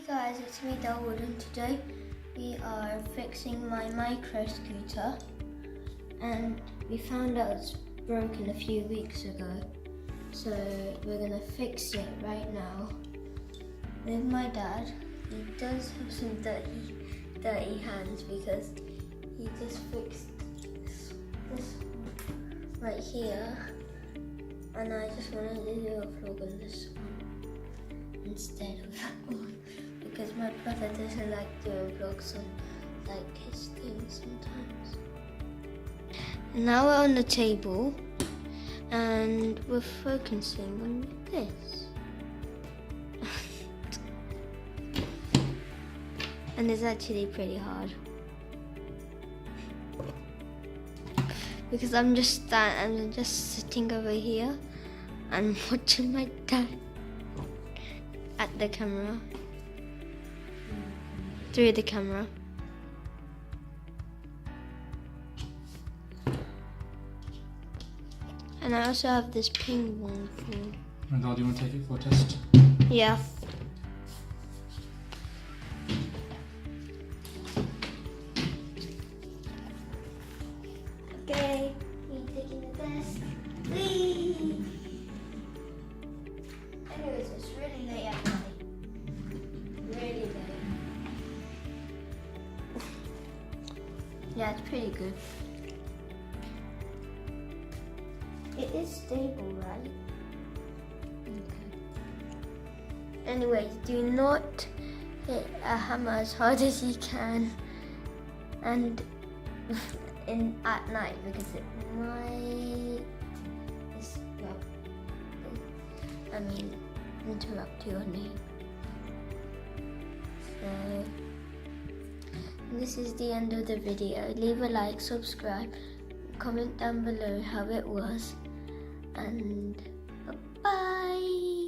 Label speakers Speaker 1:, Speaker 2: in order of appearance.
Speaker 1: Guys, it's me Darwood, and today we are fixing my micro scooter, and we found out it's broken a few weeks ago, so we're gonna fix it right now with my dad. He does have some dirty hands because he just fixed this right here, and I just wanted to do a vlog on this one instead of that one, because my brother doesn't like doing vlogs on like his things sometimes. And now we're on the table and we're focusing on this. And it's actually pretty hard because I'm just sitting over here and watching my dad at the camera, through the camera. And I also have this ping pong thing.
Speaker 2: And now do you want to take it for a test?
Speaker 1: Yeah. Okay, me taking the test. Whee! Anyways, it's really late at night. Really late. Yeah, it's pretty good. It is stable, right? Okay. Anyways, do not hit a hammer as hard as you can, and at night, because it might interrupt your name. So this is the end of the video. Leave a like, subscribe, comment down below how it was, and bye.